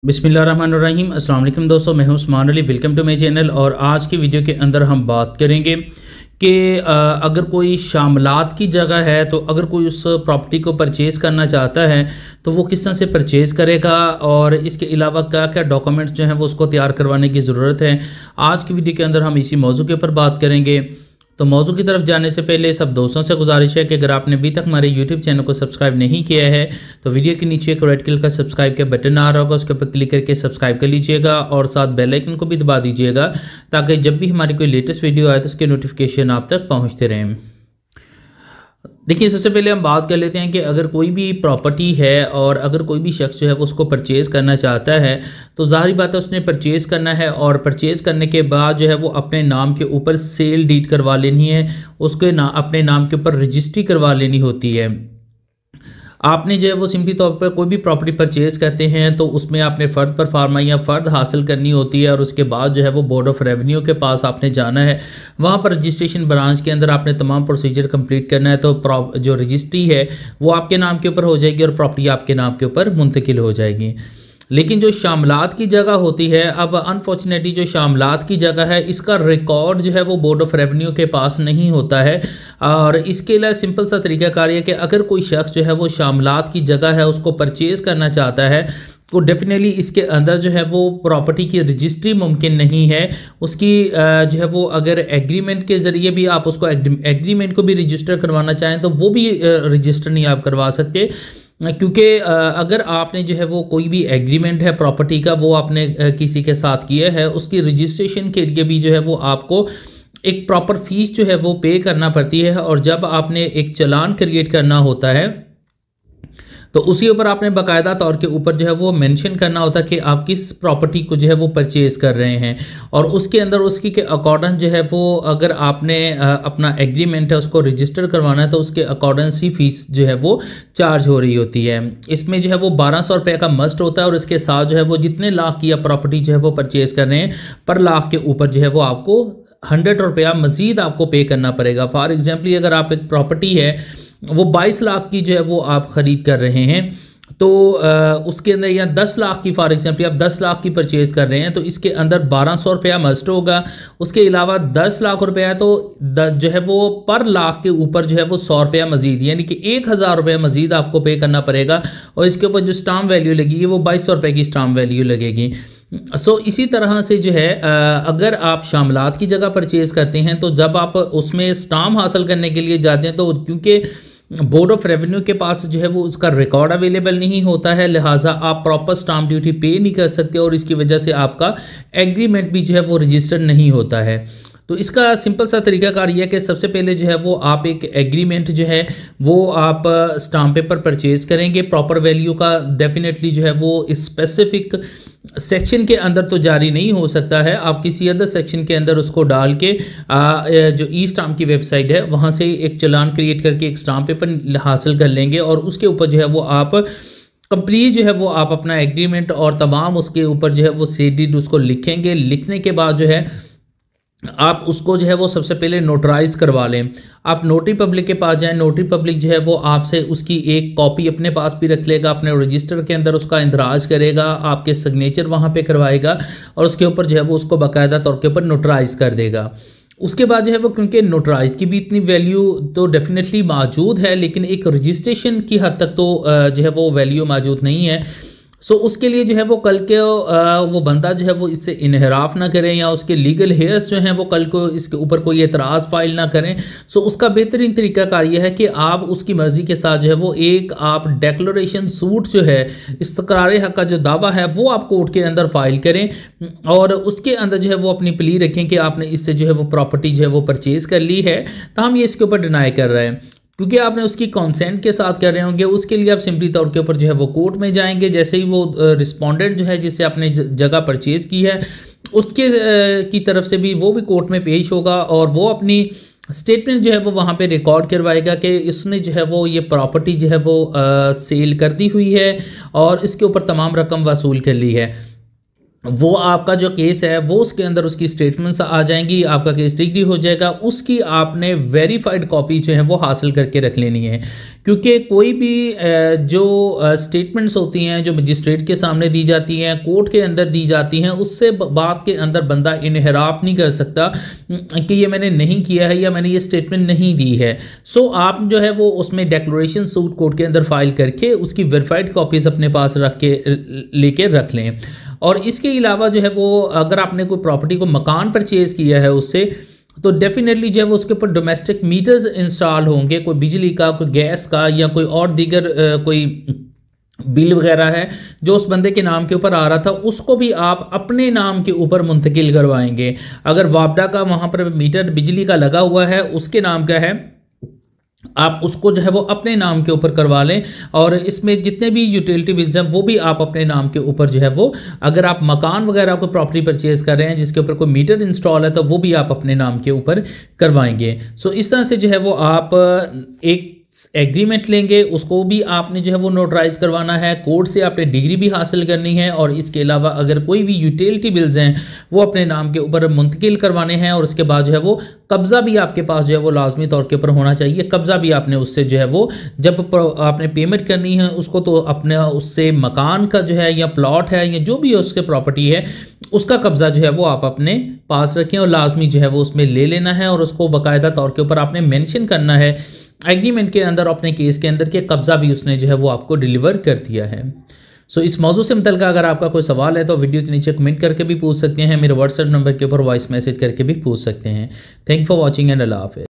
बिस्मिल्लाहिर्रहमानिर्रहीम अस्सलाम वालेकुम दोस्तों, मैं हूं Usman Ali. Welcome to my channel. और आज की वीडियो के अंदर हम बात करेंगे कि अगर कोई शामलात की जगह है तो अगर कोई उस प्रॉपर्टी को परचेज़ करना चाहता है तो वो किस तरह से परचेज़ करेगा और इसके अलावा क्या क्या डॉक्यूमेंट्स जो हैं वो उसको तैयार करवाने की ज़रूरत है। आज की वीडियो के अंदर हम इसी मौजू के ऊपर बात करेंगे। तो मौजू की तरफ जाने से पहले सब दोस्तों से गुजारिश है कि अगर आपने अभी तक हमारे यूट्यूब चैनल को सब्सक्राइब नहीं किया है तो वीडियो के नीचे एक रेड कलर का सब्सक्राइब का बटन आ रहा होगा, उसके ऊपर क्लिक करके सब्सक्राइब कर लीजिएगा और साथ बेल आइकन को भी दबा दीजिएगा ताकि जब भी हमारी कोई लेटेस्ट वीडियो आए तो उसके नोटिफिकेशन आप तक पहुँचते रहें। देखिए, सबसे पहले हम बात कर लेते हैं कि अगर कोई भी प्रॉपर्टी है और अगर कोई भी शख्स जो है वो उसको परचेज़ करना चाहता है तो ज़ाहिर बात है उसने परचेज़ करना है और परचेज़ करने के बाद जो है वो अपने नाम के ऊपर सेल डीड करवा लेनी है, उसके अपने नाम के ऊपर रजिस्ट्री करवा लेनी होती है। आपने जो है वो सिंपली तौर पर कोई भी प्रॉपर्टी परचेज़ करते हैं तो उसमें आपने फ़र्द पर फार्मा या फ़र्द हासिल करनी होती है और उसके बाद जो है वो बोर्ड ऑफ़ रेवेन्यू के पास आपने जाना है। वहाँ पर रजिस्ट्रेशन ब्रांच के अंदर आपने तमाम प्रोसीजर कंप्लीट करना है तो जो रजिस्ट्री है वो आपके नाम के ऊपर हो जाएगी और प्रॉपर्टी आपके नाम के ऊपर मुंतकिल हो जाएगी। लेकिन जो शामलात की जगह होती है, अब अनफॉर्चुनेटली जो शामलात की जगह है इसका रिकॉर्ड जो है वो बोर्ड ऑफ़ रेवेन्यू के पास नहीं होता है। और इसके लिए सिंपल सा तरीक़ाकार है कि अगर कोई शख्स जो है वो शामलात की जगह है उसको परचेज़ करना चाहता है तो डेफिनेटली इसके अंदर जो है वो प्रॉपर्टी की रजिस्ट्री मुमकिन नहीं है। उसकी जो है वो अगर एग्रीमेंट के ज़रिए भी आप उसको एग्रीमेंट को भी रजिस्टर करवाना चाहें तो वो भी रजिस्टर नहीं आप करवा सकते, क्योंकि अगर आपने जो है वो कोई भी एग्रीमेंट है प्रॉपर्टी का वो आपने किसी के साथ किया है, उसकी रजिस्ट्रेशन के लिए भी जो है वो आपको एक प्रॉपर फीस जो है वो पे करना पड़ती है। और जब आपने एक चालान क्रिएट करना होता है तो उसी ऊपर आपने बाकायदा तौर के ऊपर जो है वो मेंशन करना होता है कि आप किस प्रॉपर्टी को जो है वो परचेज़ कर रहे हैं और उसके अंदर उसकी के अकॉर्डिंग जो है वो अगर आपने अपना एग्रीमेंट है उसको रजिस्टर करवाना है तो उसके अकॉर्डिंग ही फ़ीस जो है वो चार्ज हो रही होती है। इसमें जो है वो 1200 रुपये का मस्ट होता है और इसके साथ जो है वो जितने लाख की आप प्रॉपर्टी जो है वो परचेज़ कर रहे हैं पर लाख के ऊपर जो है वो आपको 100 रुपया मज़ीद आपको पे करना पड़ेगा। फॉर एग्जाम्पल अगर आप एक प्रॉपर्टी है वो 22 लाख की जो है वो आप ख़रीद कर रहे हैं तो उसके अंदर या 10 लाख की फॉर एग्जाम्पल आप 10 लाख की परचेज़ कर रहे हैं तो इसके अंदर 1200 रुपया मस्ट होगा। उसके अलावा 10 लाख रुपया तो जो है वो पर लाख के ऊपर जो है वो 100 रुपया मज़ीद यानी कि 1000 रुपया मज़ीद आपको पे करना पड़ेगा और इसके ऊपर जो स्टाम्प वैल्यू लगेगी वो 2200 रुपये की स्टाम्प वैल्यू लगेगी। इसी तरह से जो है अगर आप शामलात की जगह परचेज़ करते हैं तो जब आप उसमें स्टाम्प हासिल करने के लिए जाते हैं तो क्योंकि बोर्ड ऑफ़ रेवेन्यू के पास जो है वो उसका रिकॉर्ड अवेलेबल नहीं होता है, लिहाजा आप प्रॉपर स्टाम्प ड्यूटी पे नहीं कर सकते और इसकी वजह से आपका एग्रीमेंट भी जो है वो रजिस्टर नहीं होता है। तो इसका सिंपल सा तरीकाकार यह है कि सबसे पहले जो है वो आप एक एग्रीमेंट जो है वो आप स्टाम्प पेपर परचेज़ करेंगे प्रॉपर वैल्यू का। डेफिनेटली जो है वो स्पेसिफिक सेक्शन के अंदर तो जारी नहीं हो सकता है, आप किसी अदर सेक्शन के अंदर उसको डाल के जो ई स्टाम्प की वेबसाइट है वहाँ से एक चालान क्रिएट करके एक स्टाम्प पेपर हासिल कर लेंगे और उसके ऊपर जो है वो आप कंप्लीट जो है वो आप अपना एग्रीमेंट और तमाम उसके ऊपर जो है वो सेल उसको लिखेंगे। लिखने के बाद जो है आप उसको जो है वो सबसे पहले नोटराइज करवा लें। आप नोटरी पब्लिक के पास जाएं, नोटरी पब्लिक जो है वो आपसे उसकी एक कॉपी अपने पास भी रख लेगा, अपने रजिस्टर के अंदर उसका इंदराज करेगा, आपके सिग्नेचर वहाँ पे करवाएगा और उसके ऊपर जो है वो उसको बाकायदा तौर के ऊपर नोटराइज कर देगा। उसके बाद जो है वो क्योंकि नोटराइज की भी इतनी वैल्यू तो डेफिनेटली मौजूद है लेकिन एक रजिस्ट्रेशन की हद तक तो जो है वो वैल्यू मौजूद नहीं है। उसके लिए जो है वो कल के वो बंदा जो है वो इससे इनहराफ ना करें या उसके लीगल हेयर्स जो हैं वो कल को इसके ऊपर कोई एतराज़ फाइल ना करें। उसका बेहतरीन तरीकाकार यह है कि आप उसकी मर्ज़ी के साथ जो है वो एक आप डेक्लरेशन सूट जो है इस्तक़रार हक़ का जो दावा है वो आप कोर्ट के अंदर फाइल करें और उसके अंदर जो है वो अपनी प्ली रखें कि आपने इससे जो है वो प्रॉपर्टी जो है वो परचेज़ कर ली है, तो हम ये इसके ऊपर डिनाई कर रहे हैं क्योंकि आपने उसकी कंसेंट के साथ कर रहे होंगे। उसके लिए आप सिंपली तौर के ऊपर जो है वो कोर्ट में जाएंगे। जैसे ही वो रिस्पोंडेंट जो है जिससे आपने जगह परचेज़ की है उसके की तरफ से भी वो भी कोर्ट में पेश होगा और वो अपनी स्टेटमेंट जो है वो वहाँ पे रिकॉर्ड करवाएगा कि इसने जो है वो ये प्रॉपर्टी जो है वो सेल कर दी हुई है और इसके ऊपर तमाम रकम वसूल कर ली है। वो आपका जो केस है वो उसके अंदर उसकी स्टेटमेंट्स आ जाएंगी, आपका केस डिग्री हो जाएगा। उसकी आपने वेरीफाइड कॉपी जो है वो हासिल करके रख लेनी है, क्योंकि कोई भी जो स्टेटमेंट्स होती हैं जो मजिस्ट्रेट के सामने दी जाती हैं, कोर्ट के अंदर दी जाती हैं, उससे बात के अंदर बंदा इनहराफ नहीं कर सकता कि ये मैंने नहीं किया है या मैंने ये स्टेटमेंट नहीं दी है। सो आप जो है वो उसमें डिक्लेरेशन सूट कोर्ट के अंदर फाइल करके उसकी वेरीफाइड कॉपीज़ अपने पास रख के लेके रख लें। और इसके अलावा जो है वो अगर आपने कोई प्रॉपर्टी को मकान परचेज़ किया है उससे, तो डेफिनेटली जो है वो उसके ऊपर डोमेस्टिक मीटर्स इंस्टॉल होंगे, कोई बिजली का, कोई गैस का या कोई और दीगर कोई बिल वगैरह है जो उस बंदे के नाम के ऊपर आ रहा था, उसको भी आप अपने नाम के ऊपर मुंतकिल करवाएंगे। अगर वापडा का वहाँ पर मीटर बिजली का लगा हुआ है, उसके नाम का है, आप उसको जो है वो अपने नाम के ऊपर करवा लें। और इसमें जितने भी यूटिलिटी बिल्स हैं वो भी आप अपने नाम के ऊपर जो है वो, अगर आप मकान वगैरह को प्रॉपर्टी परचेज कर रहे हैं जिसके ऊपर कोई मीटर इंस्टॉल है, तो वो भी आप अपने नाम के ऊपर करवाएंगे। सो इस तरह से जो है वो आप एक एग्रीमेंट लेंगे, उसको भी आपने जो है वो नोटराइज करवाना है, कोर्ट से आपने डिग्री भी हासिल करनी है, और इसके अलावा अगर कोई भी यूटिलिटी बिल्स हैं वो अपने नाम के ऊपर मुंतकिल करवाने हैं। और उसके बाद जो है वो कब्ज़ा भी आपके पास जो है वो लाजमी तौर के ऊपर होना चाहिए। कब्ज़ा भी आपने उससे जो है वो, जब आपने पेमेंट करनी है उसको, तो अपने उससे मकान का जो है या प्लॉट है या जो भी उसके प्रॉपर्टी है उसका कब्ज़ा जो है वो आप अपने पास रखें और लाजमी जो है वो उसमें ले लेना है। और उसको बाकायदा तौर के ऊपर आपने मेंशन करना है एग्रीमेंट के अंदर, अपने केस के अंदर, के कब्ज़ा भी उसने जो है वो आपको डिलीवर कर दिया है। सो इस मौजू से मुतल्लिक़ अगर आपका कोई सवाल है तो वीडियो के नीचे कमेंट करके भी पूछ सकते हैं, मेरे व्हाट्सएप नंबर के ऊपर वॉइस मैसेज करके भी पूछ सकते हैं। थैंक फॉर वॉचिंग एंड अल्लाह हाफ़िज़।